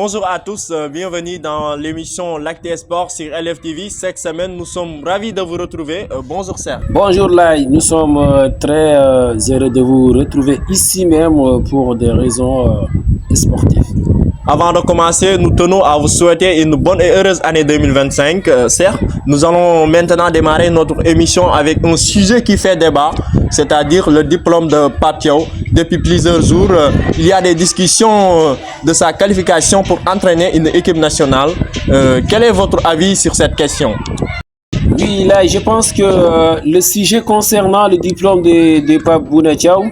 Bonjour à tous, bienvenue dans l'émission L'Acte Sport sur LFTV. Cette semaine, nous sommes ravis de vous retrouver. Bonjour Serge. Bonjour Lai, nous sommes très heureux de vous retrouver ici même pour des raisons sportives. Avant de commencer, nous tenons à vous souhaiter une bonne et heureuse année 2025. Serge, nous allons maintenant démarrer notre émission avec un sujet qui fait débat, c'est-à-dire le diplôme de Pape Thiaw. Depuis plusieurs jours, il y a des discussions de sa qualification pour entraîner une équipe nationale. Quel est votre avis sur cette question? Oui, là, je pense que le sujet concernant le diplôme de Pape Bouna Thiaw,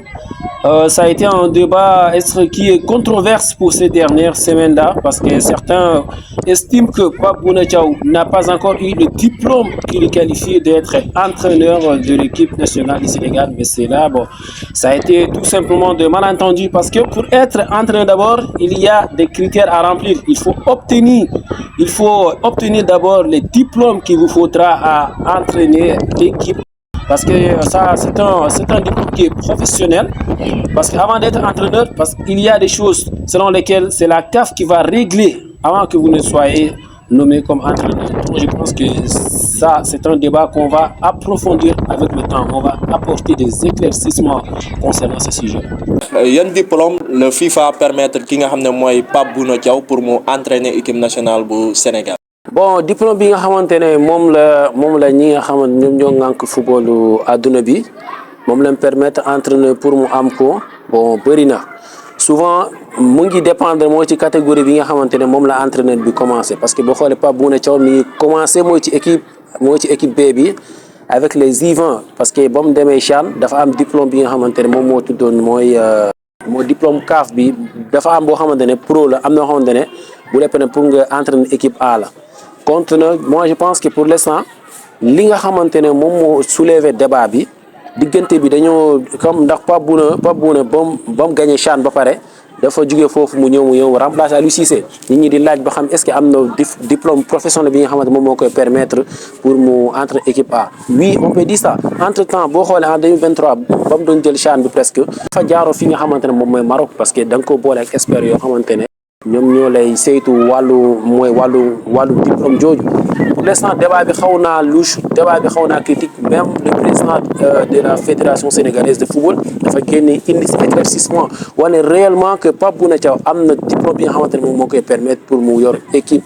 ça a été un débat qui est controverse pour ces dernières semaines-là, parce que certains estiment que Pape Bouna Thiaw n'a pas encore eu le diplôme qui le qualifie d'être entraîneur de l'équipe nationale du Sénégal. Mais c'est là, bon, ça a été tout simplement de malentendu, parce que pour être entraîneur d'abord, il y a des critères à remplir. Il faut obtenir d'abord les diplômes qu'il vous faudra à entraîner l'équipe. Parce que ça, c'est un diplôme qui est professionnel. Parce qu'avant d'être entraîneur, parce qu'il y a des choses selon lesquelles c'est la CAF qui va régler avant que vous ne soyez nommé comme entraîneur. Donc je pense que ça, c'est un débat qu'on va approfondir avec le temps. On va apporter des éclaircissements concernant ce sujet. Yan diplôme le FIFA permettre ki nga xam ne mooy Pape Bouna Thiaw pour mu entraîner équipe nationale bu Sénégal. Bon, diplôme bi nga xamante ne moom la ñi nga xamante ñoom ñoo ŋànk footballu àdduna bi moom lañ permettre entraîneur pour mu am ko bon bëri na souvent mu ngi dépendre mooy ci catégorie bi nga xamante ne moom la entraîneur bi commencé parce que boo xoolee Pape Bouna Thiaw mi ngi commencé mooy ci équipe B bi avec les U20 parce que ba mu demee CHAN dafa am diplôme bi nga xamante ne moom moo tuddoon mooy diplôme CAF bi dafa am boo xamante ne pro la am na xamante ne bu lepp ne pour nga entraîner équipe A la. Contre moi je pense que pour l'instant li nga xamante ne moom moo soulever débat bi diggante bi dañoo comme ndax Pape Bouna ba mu gagné CHAN ba pare dafa jóge foofu mu ñëw remplacer Aliou Cissé nit ñi di laaj ba xam est-ce que am na diplôme professionnel bi nga xamante moom moo koy permettre pour mu entraîner équipe A. Oui, on peut dire ça. Entre temps boo xoolee en 2023 ba mu doon jël CHAN bi presque dafa jaaroo fi nga xamante ne moom mooy Maroc parce que da nga ko boole ak experts yoo xamante ne ñoom ñoo lay saytu wàllu diplôme jooju. Pour l'instant débat bi xaw naa louche débat bi xaw naa critique même le président de la fédération sénégalaise de football dafa génne indi si éclaircissement wane réellement que Pape Bouna Thiaw am na diplôme bi nga xamante ne moom moo koy permettre pour mu yor équipe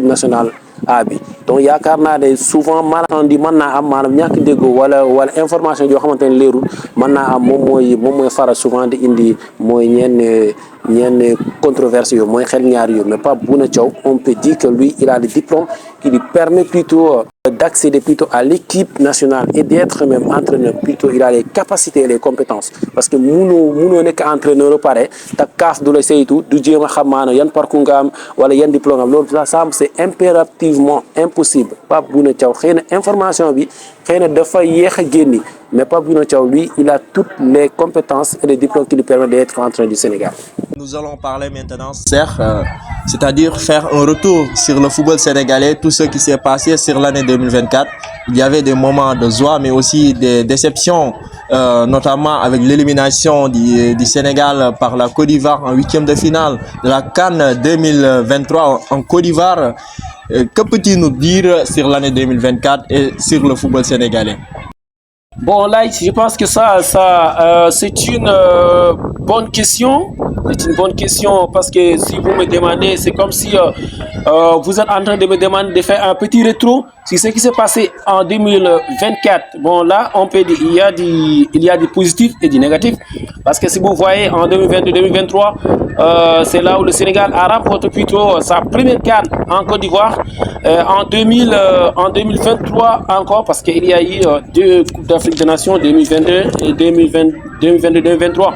nationale A bi. Donc yaakaar naa ne souvent malentendu mën naa am maanaam ñàkk déggoo wala information yoo xamante ne leerul mën naa am moom mooy faral souvent di indi mooy ñenn controverse yooyu mooy xel ñaar yooyu mais Pape Bouna Thiaw on peut dire que lui il a le diplôme qui lui permet plutôt d'accéder plutôt à l'équipe nationale et d'être même entraîneur plutôt il a les capacités et les compétences parce que munoo nekk entraîneur ba pare te CAF du la saytu du jéem a xam maanaam yan parcours nga am wala yan diplôme am loolu ça c'est impérativement impossible. Pape Bouna Thiaw xëy na information bi xëy na dafa yéex a génni mais Pape Bouna Thiaw lui il a toutes les compétences et les diplômes qui lui permettent d'être entraîneur du Sénégal. Nous allons parler maintenant, Serge, c'est-à-dire faire un retour sur le football sénégalais, tout ce qui s'est passé sur l'année 2024. Il y avait des moments de joie, mais aussi des déceptions, notamment avec l'élimination du Sénégal par la Côte d'Ivoire en huitième de finale de la CAN 2023 en Côte d'Ivoire. Que peux-tu nous dire sur l'année 2024 et sur le football sénégalais? Bon, là, je pense que ça c'est une bonne question. C'est une bonne question parce que si vous me demandez, c'est comme si vous êtes en train de me demander de faire un petit rétro sur ce qui s'est passé en 2024. Bon, là, on peut dire il y a du positif et du négatif parce que si vous voyez en 2022-2023, c'est là où le Sénégal a remporté plutôt sa première CAN en Côte d'Ivoire. En 2023 encore parce qu'il y a eu deux Coupes d'Afrique des Nations 2022 et 2022-2023.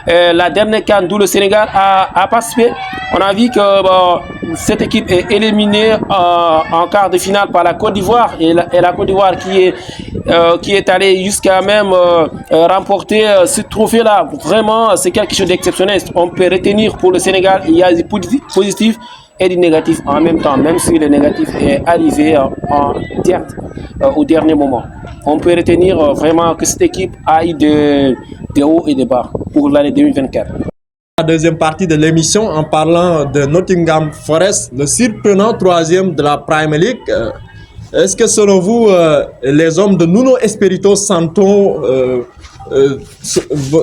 La dernière CAN d'où le Sénégal a participé, on a vu que cette équipe est éliminée en quart de finale par la Côte d'Ivoire et la Côte d'Ivoire qui est allée jusqu'à même remporter ce trophée-là. Vraiment, c'est quelque chose d'exceptionnel. On peut retenir pour le Sénégal, il y a du positif et du négatif en même temps, même si le négatif est arrivé au dernier moment. On peut retenir vraiment que cette équipe a eu des hauts et des bas pour l'année 2024. deuxième partie de l'émission en parlant de Nottingham Forest, le surprenant troisième de la Premier League. Est-ce que selon vous, les hommes de Nuno Espirito Santo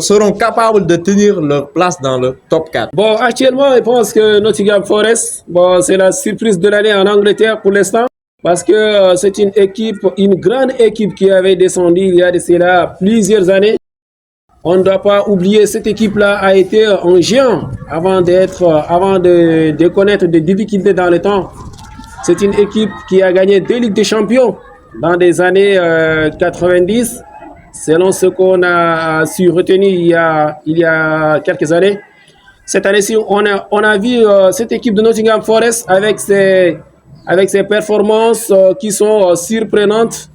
seront capables de tenir leur place dans le top 4? Bon, actuellement, je pense que Nottingham Forest, bon, c'est la surprise de l'année en Angleterre pour l'instant. Parce que c'est une équipe, une grande équipe qui avait descendu il y a de cela plusieurs années. On ne doit pas oublier, cette équipe-là a été un géant avant de connaître des difficultés dans le temps. C'est une équipe qui a gagné 2 Ligues des Champions dans des années 90, selon ce qu'on a su retenir il y a quelques années. Cette année-ci, on a vu cette équipe de Nottingham Forest avec ses performances qui sont surprenantes.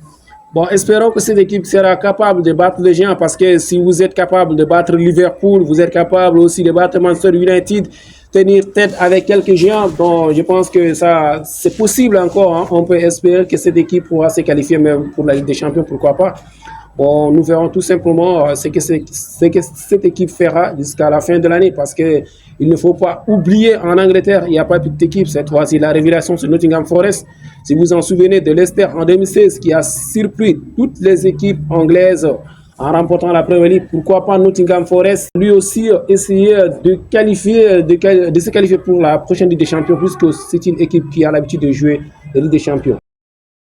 Bon, espérons que cette équipe sera capable de battre les géants parce que si vous êtes capable de battre Liverpool, vous êtes capable aussi de battre Manchester United, tenir tête avec quelques géants. Donc, je pense que ça, c'est possible encore. Hein. On peut espérer que cette équipe pourra se qualifier même pour la Ligue des Champions, pourquoi pas. Bon, nous verrons tout simplement ce que cette équipe fera jusqu'à la fin de l'année parce que il ne faut pas oublier en Angleterre, il n'y a pas toute équipe. Cette fois-ci, la révélation sur Nottingham Forest. Si vous en souvenez de Leicester en 2016 qui a surpris toutes les équipes anglaises en remportant la Premier League, pourquoi pas Nottingham Forest lui aussi essayer de se qualifier pour la prochaine Ligue des Champions puisque c'est une équipe qui a l'habitude de jouer la Ligue des Champions.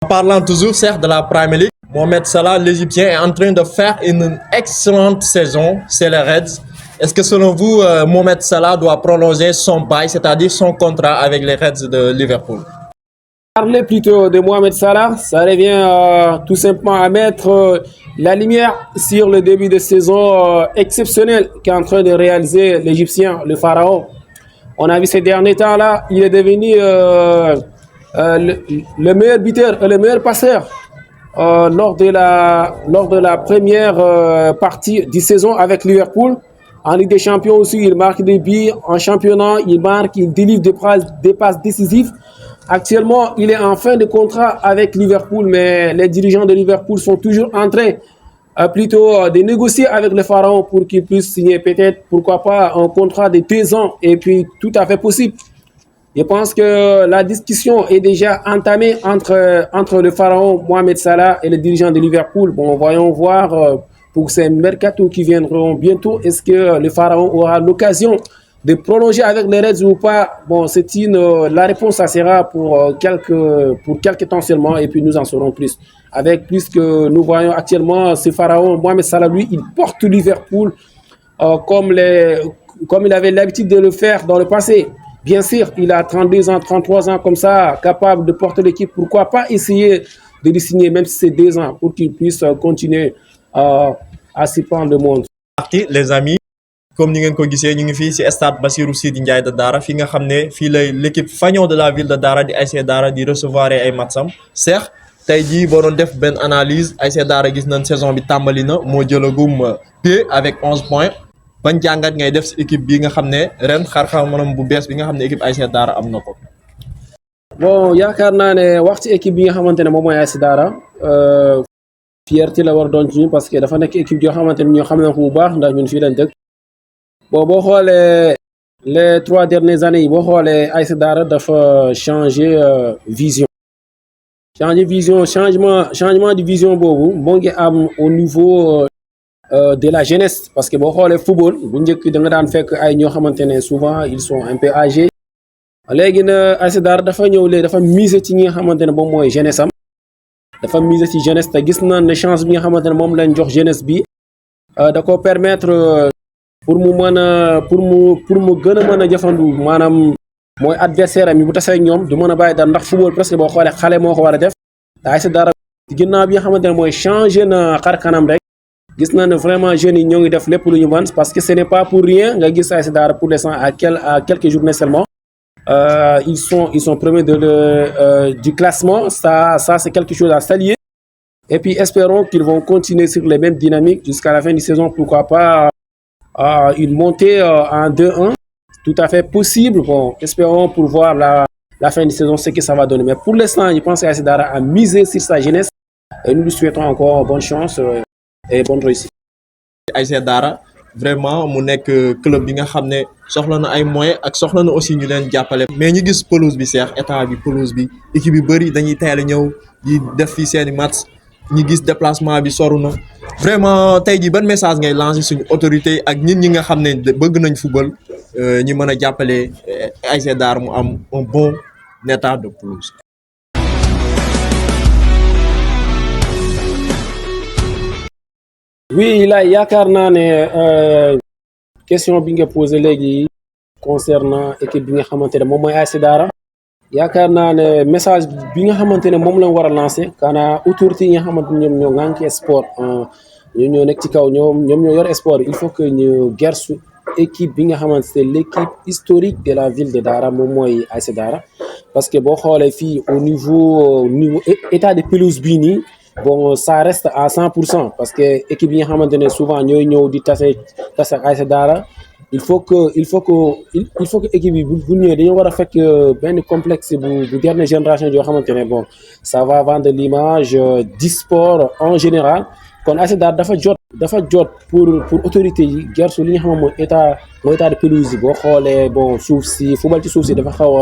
En parlant toujours certes de la Premier League, Mohamed Salah, l'Égyptien, est en train de faire une excellente saison, c'est les Reds. Est-ce que selon vous, Mohamed Salah doit prolonger son bail, c'est-à-dire son contrat avec les Reds de Liverpool? Parler plutôt de Mohamed Salah, ça revient tout simplement à mettre la lumière sur le début de saison exceptionnel qu'est en train de réaliser l'Égyptien, le Pharaon. On a vu ces derniers temps-là, il est devenu le meilleur buteur et le meilleur passeur. Lors de la première partie de saison avec Liverpool. En Ligue des Champions aussi, il marque des buts. En championnat, il délivre des passes décisives. Actuellement, il est en fin de contrat avec Liverpool, mais les dirigeants de Liverpool sont toujours en train de négocier avec le Pharaon pour qu'il puisse signer peut-être, pourquoi pas, un contrat de 2 ans et puis tout à fait possible. Je pense que la discussion est déjà entamée entre le Pharaon Mohamed Salah et les dirigeants de Liverpool. Bon, voyons voir pour ces mercato qui viendront bientôt. Est-ce que le Pharaon aura l'occasion de prolonger avec les Reds ou pas? Bon, la réponse, ça sera pour quelques temps seulement et puis nous en saurons plus. Avec plus que nous voyons actuellement, ce Pharaon Mohamed Salah, lui, il porte Liverpool comme il avait l'habitude de le faire dans le passé. Bien sûr, il a 32 ans, 33 ans comme ça, capable de porter l'équipe. Pourquoi pas essayer de lui signer, même si c'est 2 ans, pour qu'il puisse continuer à s'y prendre le monde. Les amis, comme ni ngeen ko gisee ñu ngi fii ci stade Bassirou Sidi Ndiaye de Dara fi nga xam ne fii lay l'équipe fanion de la ville de Dara di ASC Dara di recevoir ay matcham. Cheikh tey jii boo doon def benn analyse ASC Dara gis nañ saison bi tàmbali na moo jëlagum pied avec 11 points. Ban jàngat ngay def ci équipe bi nga xam ne ren xar-xaram bu bees bi nga xam ne équipe ASC Dara am na ko. Bon, yaakaar naa ne wax ci équipe bi nga xamante ne moom mooy ASC Dara fierté la war doon ci ñun parce que dafa nekk équipe yoo xamante ne ñoo xam nañ ko bu baax ndax ñun fii lañ dëkk. Bon, boo xoolee les 3 dernières années yi boo xoolee ASC Dara dafa changer vision. Changement de vision boobu moo ngi am au niveau de la jeunesse parce que boo xoolee football bu njëkk da nga daan fekk ay ñoo xamante ne souvent ils sont un peu âgés. Léegi na ASC Dara dafa ñëw léegi dafa miser ci ñi nga xamante ne moom mooy jeunesse am dafa miser ci jeunesse te gis nañ ne chance bi nga xamante ne moom lañ jox jeunesse bi da ko permettre pour mu gën a mën a jëfandu maanaam mooy adversaire am yi bu tasee ñoom du mën a bàyyi dara ndax football presque boo xoolee xale moo ko war a def te ASC Dara ginnaaw bi nga xamante ne mooy changer na xar kanam rek gis nañ ne vraiment jeunes yi ñoo ngi def lépp lu ñu mën parce que ce n'est pas pour rien nga gis ASC Dara pour l'instant à quelques journées seulement. Ils sont premiers du classement. Ça c'est quelque chose à saluer. Et puis espérons qu'ils vont continuer sur les mêmes dynamiques jusqu'à la fin de la saison. Pourquoi pas une montée en 2-1, tout à fait possible. Bon, espérons pour voir la fin de saison ce que ça va donner. Mais pour l'instant, je pense qu'ASC Dara a misé sur sa jeunesse et nous lui souhaitons encore bonne chance et bonne réussite. ASC Dara vraiment mu nekk club bi nga xam ne soxla na ay moyens ak soxla na aussi ñu leen jàppale. mais ñu gis pelouse bi seex état bi pelouse bi équipe yu bëri dañuy teel a ñëw di def fi seeni match ñu gis déplacement bi soru na vraiment tey jii ban message ngay lancer suñu autorité ak ñit ñi nga xam ne bëgg nañ football ñi mën a jàppale ASC Daara mu am un bon état de pelouse. oui là yaakaar naa ne question bi nga posé léegi concernant équipe bi nga xamante ne moom mooy ASC Daara yaakaar naa ne message bi nga xamante ne moom lañ war a lancer kana autorité yi nga xamante ñoom ñoo ŋànk sport ñoom ñoo nekk ci kaw ñoom ñoo yor sport il faut que ñu gersu équipe bi nga xamante c'est l'équipe historique de la ville de Daara moom mooy ASC Daara parce que boo xoolee fii au niveau état de pelouse bii nii bon ça reste à 100% parce que équipe yi nga xamante ne souvent ñooy ñëw di tase ak ASC Daara il faut que équipe yi bu ñëwee dañoo war a fekk benn complexe bu dernière génération yoo xamante ne bon ça va vendre l'image du sport en général kon ASC Daara dafa jot pour autorité yi gersu li nga xam mooy état de pelouse yi boo xoolee bon suuf si football ci suuf si dafa xaw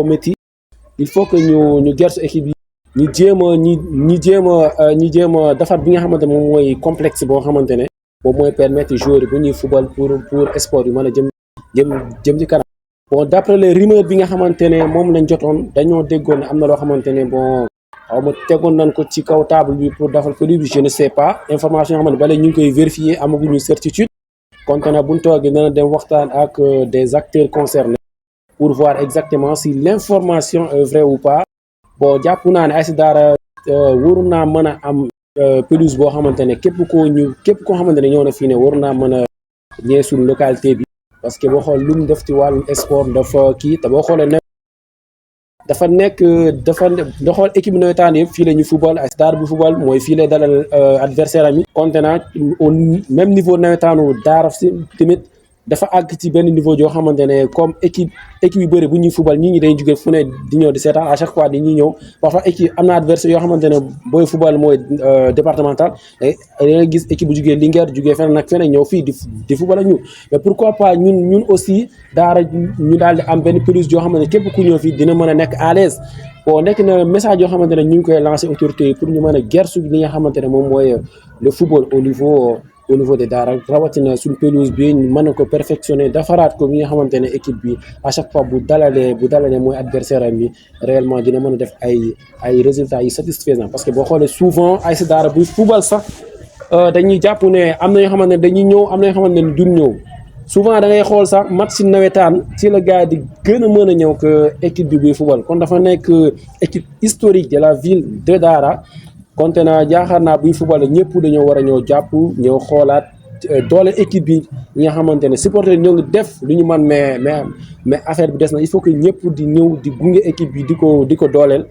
a métti il faut que ñu gersu équipe yi ñu jéem a defar bi nga xamante ne moom mooy complexe boo xamante ne moom mooy permettre joueurs yi bu ñuy football pour sport yu mën a jëm ci kanam. bon d'après les rumeurs bi nga xamante ne moom lañ jotoon dañoo déggoon ne am na loo xamante ne bon xaw ma tegoon nañ ko ci kaw table bi pour defal pelouse bi je ne sais pas information yoo xamante ne ba léegi ñu ngi koy vérifier amaguñu certitude konte na buñ toogee dana dem waxtaan ak des acteurs concernés pour voir exactement si l'information est vraie ou pas. bon jàpp naa ne ASC Daara waru naa mën a am pelouse boo xamante ne képp koo xamante ne ñëw na fii ne waru naa mën a ñëw suñu localité bi parce que boo xool lu mu def ci wàllu sport dafa kii te boo xoolee ne dafa xool équipe nawetaan yëpp fii la ñu football ASC Daara bu football mooy fii lay dalal adversaire am yi konte naa au même niveau nawetaanu Daara si tamit dafa àgg ci benn niveau joo xamante ne comme équipe yu bëri bu ñuy football ñi dañuy jóge fu ne di ñëw di seetaan à chaque fois di ñuy ñëw parfois équipe am na adversaire yoo xamante ne booy football mooy départemental da nga gis équipe bu jógee Linguère jógee feneen ak feneen ñëw fii di football ak ñu mais pourquoi pas ñun aussi Daara ñu daal di am benn pelouse yoo xamante ne képp ku ñëw fii dina mën a nekk à l'aise bon nekk na message yoo xamante ne ñu ngi koy lancer autorités yi pour ñu mën a gersu li nga xamante ne moom mooy le football au niveau de Daara rawatina suñ pelouse bi mën na ko perfectionner defaraat ko bi nga xamante ne équipe bi à chaque fois bu dalalee mooy adversaire am bi réellement dina mën a def ay résultats yi satisfaisants parce que boo xoolee souvent ASC Daara buy football sax dañuy jàpp ne am na yoo xamante ne dañuy ñëw am na yoo xamante ne duñ ñëw souvent da ngay xool sax match si nawetaan ci la gars di gën a mën a ñëw que équipe bi buy football kon dafa nekk équipe historique de la ville de Daara konte naa jaaxaar naa buy football ñëpp dañoo war a ñëw jàpp ñëw xoolaat doole équipe bi ñi nga xamante ne supporter ñoo ngi def lu ñu mën mais affaire bi des na il faut que ñëpp di ñëw di gunge équipe bi di ko dooleel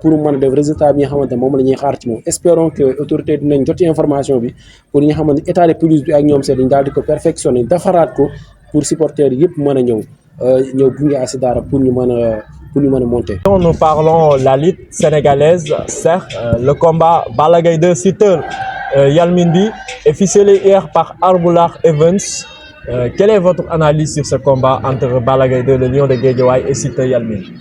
pour mën a def résultat bi nga xamante ne moom la ñuy xaar ci moom espérons que autorité dinañ jot information bi pour ñi nga xamante ne état de pelouse bi ak ñoom seen dañ daal di ko perfectionner defaraat ko pour supporter yëpp mën a ñëw gunge ASC Daara pour ñu mën a monter. Nous parlons la lutte sénégalaise, certes, le combat Balla Gaye 2 Siteu Yalminbi est ficelé hier par Arboulard Evans. Quelle est votre analyse sur ce combat entre Balla Gaye 2, le Lion de Guédiawaye, et Siteu Yalminbi?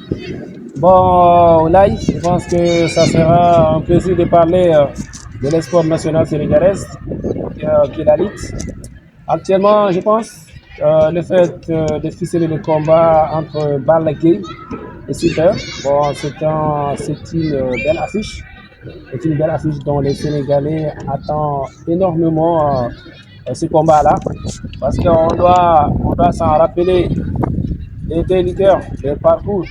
Bon, là, je pense que ça sera un plaisir de parler de l'espoir national sénégalaise qui est la lutte. Actuellement, je pense le fait de ficeler le combat entre Balla Gaye et Siteu, bon, c'est une belle affiche. C'est une belle affiche dont les Sénégalais attendent énormément ce combat-là, parce qu'on doit s'en rappeler les deux lutteurs, leur parcours.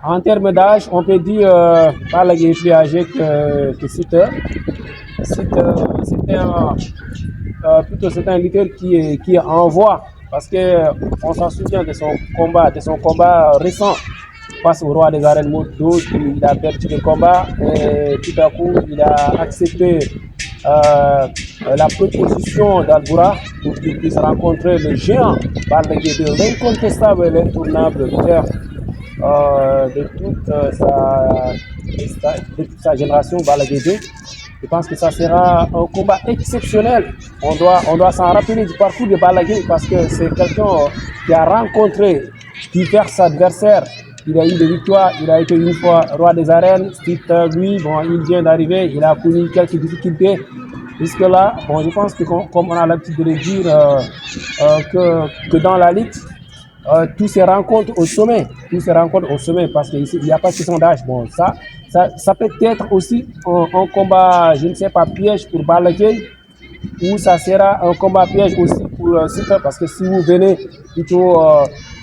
En termes d'âge, on peut dire Balla Gaye est plus âgé que Siteu. C'est un lutteur qui est en voie, parce que on s'en souvient de son combat récent face au roi des arènes Modou. Il a perdu le combat et tout à coup il a accepté la proposition d'Alboura pour qu'il puisse rencontrer le géant Balla Gaye 2, l'incontestable et l'intournable lutteur de toute sa génération, Balla Gaye 2. Je pense que ça sera un combat exceptionnel. On doit s'en rappeler du parcours de Balla Gaye parce que c'est quelqu'un qui a rencontré divers adversaires. Il a eu des victoires, il a été une fois roi des arènes. Lui, bon, il vient d'arriver, il a connu quelques difficultés. Jusque-là, bon, je pense que comme on a l'habitude de le dire, que dans la lutte, tous se rencontrent au sommet. Tous se rencontrent au sommet parce qu'il n'y a pas de question d'âge. Bon, ça peut être aussi un combat, je ne sais pas, piège pour Balla Gaye ou ça sera un combat piège aussi pour Siteu parce que si vous venez plutôt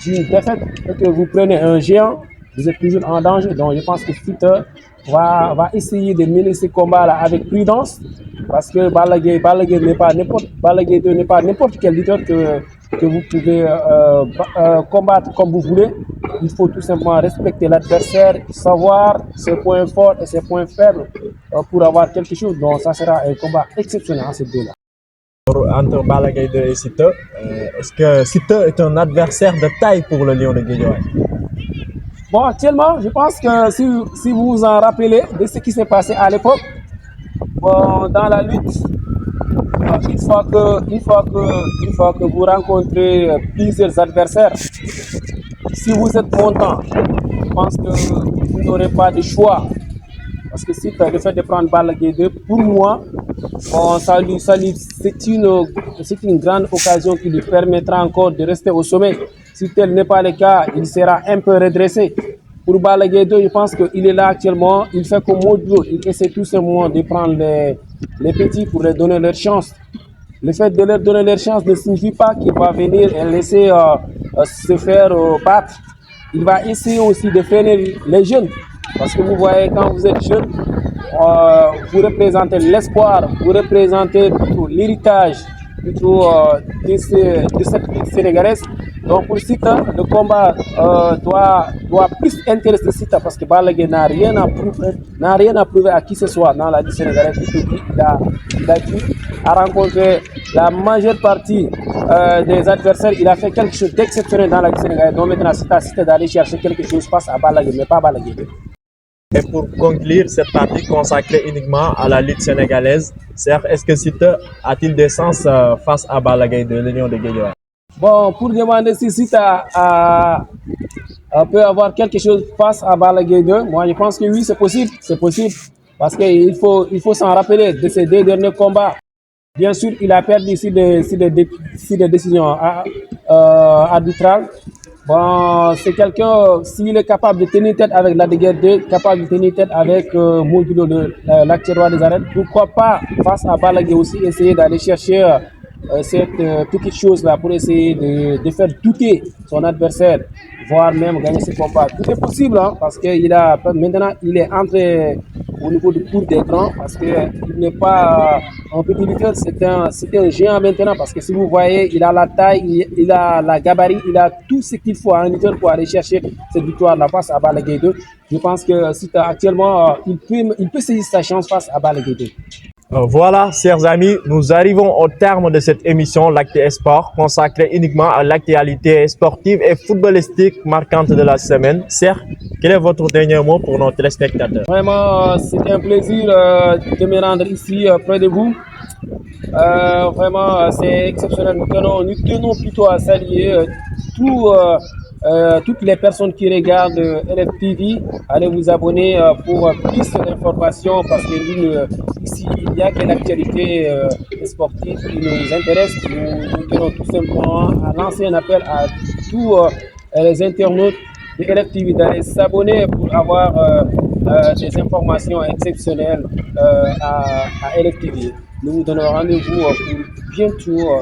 d'une défaite et que vous prenez un géant, vous êtes toujours en danger. Donc je pense que Siteu va essayer de mener ce combat-là avec prudence parce que Balla Gaye n'est pas n'importe quel lutteur que vous pouvez combattre comme vous voulez. Il faut tout simplement respecter l'adversaire, savoir ses points forts et ses points faibles pour avoir quelque chose. Donc ça sera un combat exceptionnel en ces deux-là. Entre Balla Gaye 2 et Siteu, est-ce que Siteu est un adversaire de taille pour le Lion de Guédiawaye? Bon, actuellement, je pense que si vous vous en rappelez de ce qui s'est passé à l'époque, bon, dans la lutte, une fois que vous rencontrez plusieurs adversaires, si vous êtes montant, je pense que vous n'aurez pas de choix. Parce que le fait de prendre Balla Gaye 2, pour moi, bon, c'est une grande occasion qui lui permettra encore de rester au sommet. Si tel n'est pas le cas, il sera un peu redressé. Pour Balla Gaye 2, je pense qu'il est là actuellement, il fait comme Modou, il essaie tout simplement de prendre les petits pour leur donner leur chance. Le fait de leur donner leur chance ne signifie pas qu'il va venir et laisser se faire battre. Il va essayer aussi de freiner les jeunes. Parce que vous voyez, quand vous êtes jeune, vous représentez l'espoir, vous représentez plutôt l'héritage de cette ligue sénégalaise. Donc pour Siteu, le combat doit plus intéresser Siteu parce que Balla Gaye n'a rien à prouver à qui que ce soit dans la ligue sénégalaise. Il a rencontré la majeure partie des adversaires. Il a fait quelque chose d'exceptionnel dans la ligue sénégalaise. Donc maintenant, c'est à Siteu d'aller chercher quelque chose face à Balla Gaye, mais pas Balla Gaye. Et pour conclure cette partie consacrée uniquement à la lutte sénégalaise, est-ce que Siteu a-t-il des sens face à Balla Gaye de l'Union de Guédiawaye? Bon, pour demander si Siteu peut avoir quelque chose face à Balla Gaye 2, moi je pense que oui, c'est possible. C'est possible parce qu'il faut s'en rappeler de ces deux derniers combats. Bien sûr, il a perdu sur des décisions arbitrales. Bon, c'est quelqu'un, s'il est capable de tenir tête avec la Guerre 2, capable de tenir tête avec Modou Lô, l'actuel roi des arènes, pourquoi pas, face à Balla Gaye aussi, essayer d'aller chercher cette petite chose-là pour essayer de faire douter son adversaire, voire même gagner ce combat. Tout est possible, hein, parce que maintenant, il est entré au niveau du cours des grands, parce qu'il n'est pas un petit lutteur, c'est un géant maintenant, parce que si vous voyez, il a la taille, il a la gabarit, il a tout ce qu'il faut à un lutteur pour aller chercher cette victoire-là face à Balla Gaye 2. Je pense que actuellement, il peut saisir sa chance face à Balla Gaye 2. Voilà, chers amis, nous arrivons au terme de cette émission L'actu Sport, consacrée uniquement à l'actualité sportive et footballistique marquante de la semaine. Serge, quel est votre dernier mot pour nos téléspectateurs? Vraiment, c'est un plaisir de me rendre ici près de vous. Vraiment, c'est exceptionnel. Nous tenons plutôt à saluer toutes les personnes qui regardent LFTV. Allez vous abonner pour plus d'informations parce que ici, il n'y a que l'actualité sportive qui nous intéresse. Nous tenons tout simplement à lancer un appel à tous les internautes de LFTV d'aller s'abonner pour avoir des informations exceptionnelles à LFTV. Nous vous donnons rendez-vous pour bientôt.